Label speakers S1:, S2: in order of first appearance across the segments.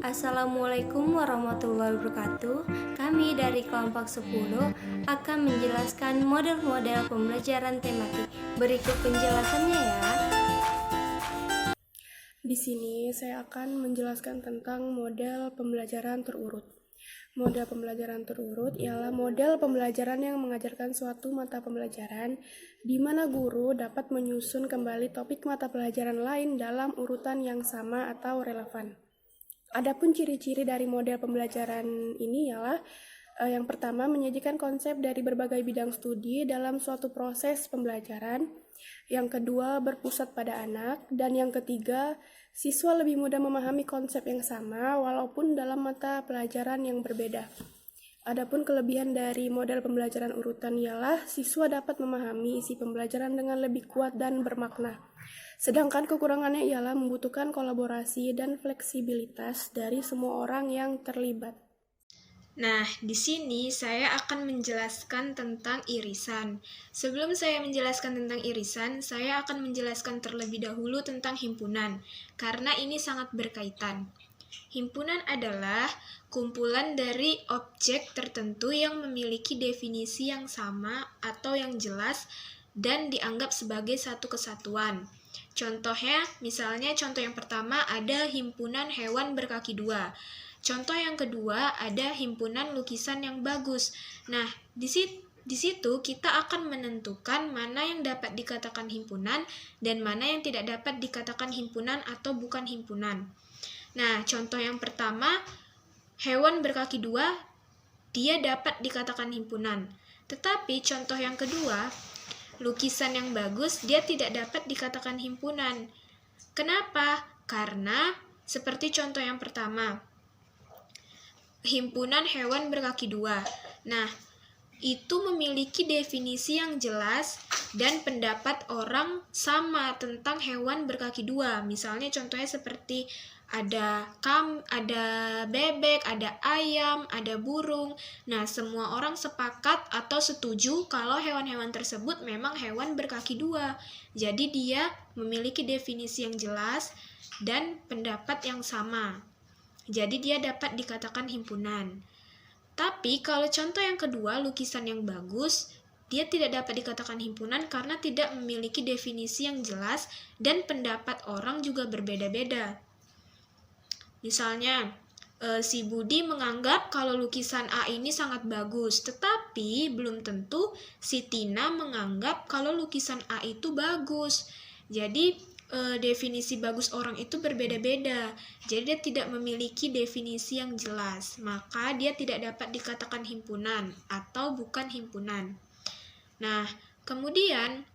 S1: Assalamualaikum warahmatullahi wabarakatuh. Kami dari kelompok 10 akan menjelaskan model-model pembelajaran tematik. Berikut penjelasannya ya.
S2: Di sini saya akan menjelaskan tentang model pembelajaran terurut. Model pembelajaran terurut ialah model pembelajaran yang mengajarkan suatu mata pembelajaran di mana guru dapat menyusun kembali topik mata pelajaran lain dalam urutan yang sama atau relevan. Adapun ciri-ciri dari model pembelajaran ini ialah yang pertama, menyajikan konsep dari berbagai bidang studi dalam suatu proses pembelajaran. Yang kedua, berpusat pada anak. Dan yang ketiga, siswa lebih mudah memahami konsep yang sama walaupun dalam mata pelajaran yang berbeda. Adapun kelebihan dari model pembelajaran urutan ialah siswa dapat memahami isi pembelajaran dengan lebih kuat dan bermakna. Sedangkan kekurangannya ialah membutuhkan kolaborasi dan fleksibilitas dari semua orang yang terlibat.
S3: Nah, di sini saya akan menjelaskan tentang irisan. Sebelum saya menjelaskan tentang irisan, saya akan menjelaskan terlebih dahulu tentang himpunan, karena ini sangat berkaitan. Himpunan adalah kumpulan dari objek tertentu yang memiliki definisi yang sama atau yang jelas dan dianggap sebagai satu kesatuan. Contohnya, misalnya contoh yang pertama ada himpunan hewan berkaki dua. Contoh yang kedua ada himpunan lukisan yang bagus. Nah, di situ kita akan menentukan mana yang dapat dikatakan himpunan dan mana yang tidak dapat dikatakan himpunan atau bukan himpunan. Nah, contoh yang pertama, hewan berkaki dua, dia dapat dikatakan himpunan. Tetapi contoh yang kedua, lukisan yang bagus, dia tidak dapat dikatakan himpunan. Kenapa? Karena seperti contoh yang pertama, himpunan hewan berkaki dua. Nah, itu memiliki definisi yang jelas dan pendapat orang sama tentang hewan berkaki dua. Misalnya contohnya seperti ada bebek, ada ayam, ada burung. Nah, semua orang sepakat atau setuju kalau hewan-hewan tersebut memang hewan berkaki dua. Jadi dia memiliki definisi yang jelas dan pendapat yang sama. Jadi dia dapat dikatakan himpunan. Tapi kalau contoh yang kedua, lukisan yang bagus, dia tidak dapat dikatakan himpunan karena tidak memiliki definisi yang jelas dan pendapat orang juga berbeda-beda. Misalnya, si Budi menganggap kalau lukisan A ini sangat bagus, tetapi belum tentu si Tina menganggap kalau lukisan A itu bagus. Jadi, definisi bagus orang itu berbeda-beda. Jadi, dia tidak memiliki definisi yang jelas, maka dia tidak dapat dikatakan himpunan atau bukan himpunan. Nah, kemudian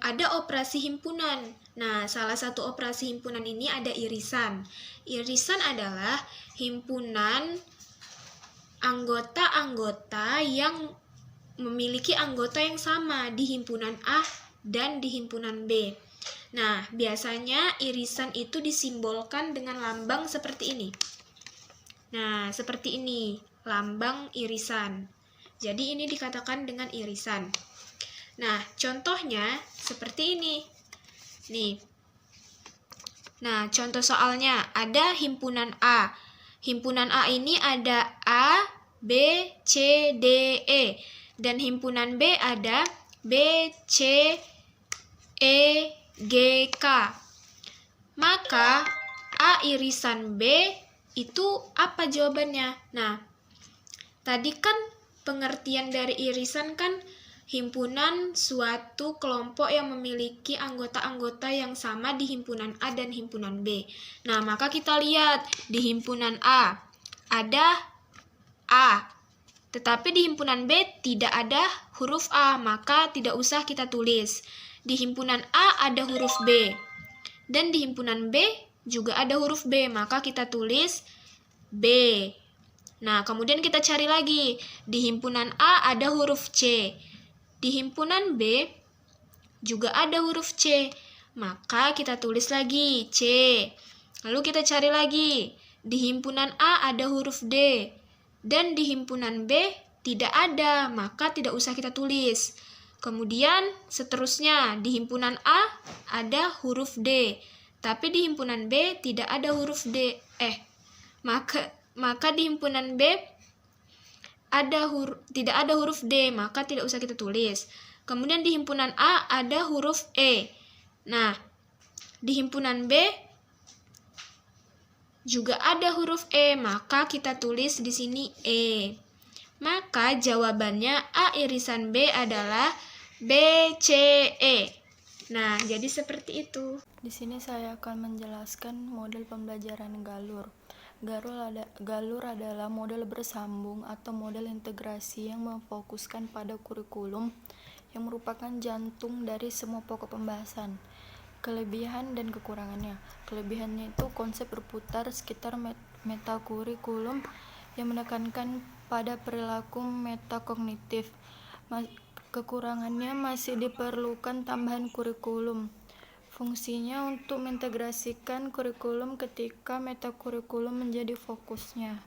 S3: ada operasi himpunan. Nah, salah satu operasi himpunan ini ada irisan. Irisan adalah himpunan anggota-anggota yang memiliki anggota yang sama di himpunan A dan di himpunan B. Nah, biasanya irisan itu disimbolkan dengan lambang seperti ini. Nah, seperti ini, lambang irisan. Jadi ini dikatakan dengan irisan. Nah, contohnya seperti ini. Nih. Nah, contoh soalnya ada himpunan A. Himpunan A ini ada A, B, C, D, E. Dan himpunan B ada B, C, E, G, K. Maka A irisan B itu apa jawabannya? Nah, tadi kan pengertian dari irisan kan himpunan suatu kelompok yang memiliki anggota-anggota yang sama di himpunan A dan himpunan B. Nah, maka kita lihat di himpunan A ada A, tetapi di himpunan B tidak ada huruf A, maka tidak usah kita tulis. Di himpunan A ada huruf B, dan di himpunan B juga ada huruf B, maka kita tulis B. Nah, kemudian kita cari lagi. Di himpunan A ada huruf C. Di himpunan B juga ada huruf C, maka kita tulis lagi C. Lalu kita cari lagi. Di himpunan A ada huruf D, dan di himpunan B tidak ada, maka tidak usah kita tulis. Kemudian seterusnya di himpunan A ada huruf D, Tapi di himpunan B tidak ada huruf D. Maka di himpunan B tidak ada huruf D, maka tidak usah kita tulis. Kemudian di himpunan A ada huruf E. Nah, di himpunan B juga ada huruf E, maka kita tulis di sini E. Maka jawabannya A irisan B adalah B, C, E. Nah, jadi seperti itu.
S4: Di sini saya akan menjelaskan model pembelajaran galur. Galur adalah model bersambung atau model integrasi yang memfokuskan pada kurikulum yang merupakan jantung dari semua pokok pembahasan. Kelebihan dan kekurangannya. Kelebihannya itu konsep berputar sekitar metakurikulum yang menekankan pada perilaku metakognitif. Kekurangannya masih diperlukan tambahan kurikulum. Fungsinya untuk mengintegrasikan kurikulum ketika metakurikulum menjadi fokusnya.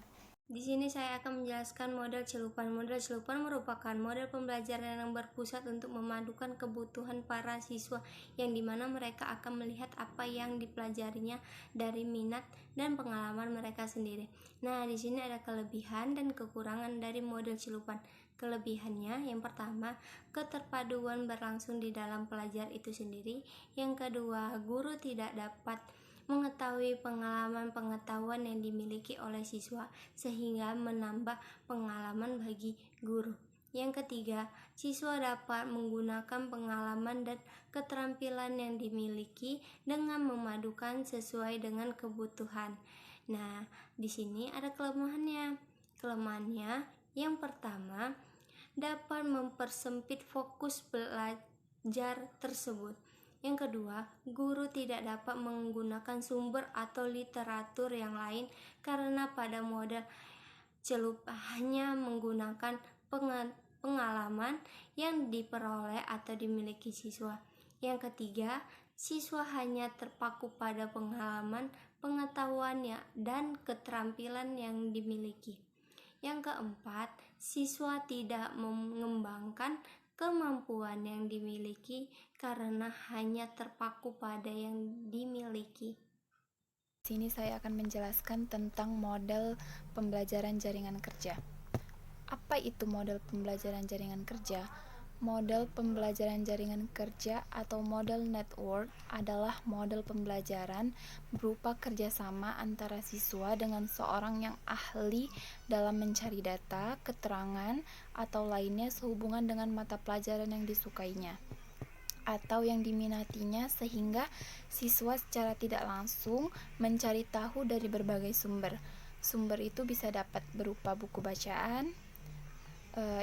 S1: Di sini saya akan menjelaskan model celupan. Model celupan merupakan model pembelajaran yang berpusat untuk memadukan kebutuhan para siswa, yang dimana mereka akan melihat apa yang dipelajarinya dari minat dan pengalaman mereka sendiri. Nah, di sini ada kelebihan dan kekurangan dari model celupan. Kelebihannya, yang pertama, keterpaduan berlangsung di dalam pelajar itu sendiri. Yang kedua, guru tidak dapat mengetahui pengalaman-pengetahuan yang dimiliki oleh siswa sehingga menambah pengalaman bagi guru. Yang ketiga, siswa dapat menggunakan pengalaman dan keterampilan yang dimiliki dengan memadukan sesuai dengan kebutuhan. Nah, di sini ada kelemahannya. Kelemahannya yang pertama, dapat mempersempit fokus belajar tersebut. Yang kedua, guru tidak dapat menggunakan sumber atau literatur yang lain karena pada model celup hanya menggunakan pengalaman yang diperoleh atau dimiliki siswa. Yang ketiga, siswa hanya terpaku pada pengalaman, pengetahuan dan keterampilan yang dimiliki. Yang keempat, siswa tidak mengembangkan kemampuan yang dimiliki karena hanya terpaku pada yang dimiliki.
S4: Di sini saya akan menjelaskan tentang model pembelajaran jaringan kerja. Apa itu model pembelajaran jaringan kerja? Model pembelajaran jaringan kerja atau model network adalah model pembelajaran berupa kerjasama antara siswa dengan seorang yang ahli dalam mencari data, keterangan, atau lainnya sehubungan dengan mata pelajaran yang disukainya atau yang diminatinya, sehingga siswa secara tidak langsung mencari tahu dari berbagai sumber. Sumber itu bisa dapat berupa buku bacaan,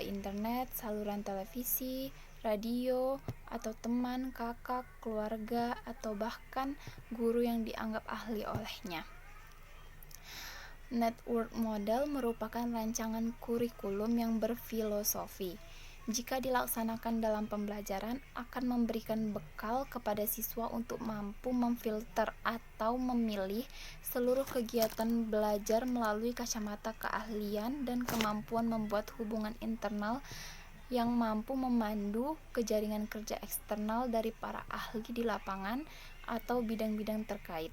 S4: internet, saluran televisi, radio, atau teman, kakak, keluarga, atau bahkan guru yang dianggap ahli olehnya. Network model merupakan rancangan kurikulum yang berfilosofi. Jika dilaksanakan dalam pembelajaran, akan memberikan bekal kepada siswa untuk mampu memfilter atau memilih seluruh kegiatan belajar melalui kacamata keahlian dan kemampuan membuat hubungan internal yang mampu memandu ke jaringan kerja eksternal dari para ahli di lapangan atau bidang-bidang terkait.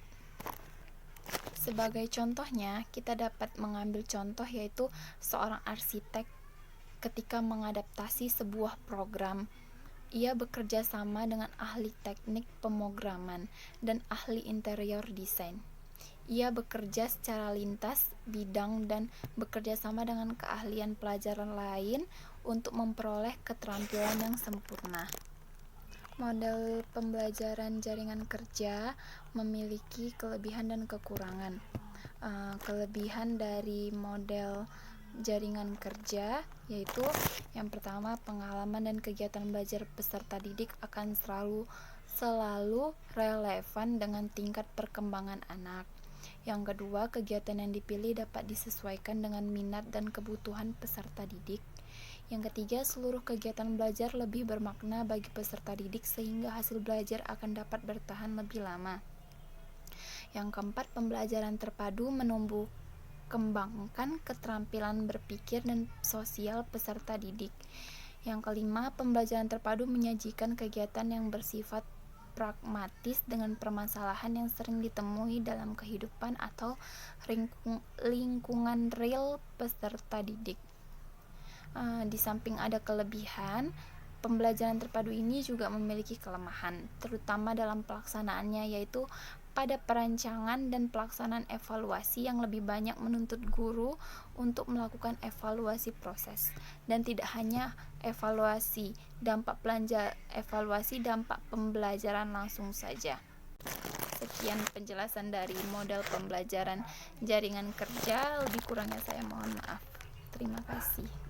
S4: Sebagai contohnya, kita dapat mengambil contoh yaitu seorang arsitek ketika mengadaptasi sebuah program. Ia bekerja sama dengan ahli teknik pemrograman dan ahli interior desain. Ia bekerja secara lintas bidang dan bekerja sama dengan keahlian pelajaran lain untuk memperoleh keterampilan yang sempurna. Model pembelajaran jaringan kerja memiliki kelebihan dan kekurangan. Kelebihan dari model jaringan kerja yaitu yang pertama, pengalaman dan kegiatan belajar peserta didik akan selalu relevan dengan tingkat perkembangan anak. Yang kedua, kegiatan yang dipilih dapat disesuaikan dengan minat dan kebutuhan peserta didik. Yang ketiga, seluruh kegiatan belajar lebih bermakna bagi peserta didik sehingga hasil belajar akan dapat bertahan lebih lama. Yang keempat, pembelajaran terpadu kembangkan keterampilan berpikir dan sosial peserta didik. Yang kelima, pembelajaran terpadu menyajikan kegiatan yang bersifat pragmatis dengan permasalahan yang sering ditemui dalam kehidupan atau lingkungan real peserta didik. Di samping ada kelebihan, pembelajaran terpadu ini juga memiliki kelemahan, terutama dalam pelaksanaannya, yaitu pada perancangan dan pelaksanaan evaluasi yang lebih banyak menuntut guru untuk melakukan evaluasi proses, dan tidak hanya evaluasi dampak pembelajaran langsung saja. Sekian penjelasan dari model pembelajaran jaringan kerja, lebih kurangnya saya mohon maaf. Terima kasih.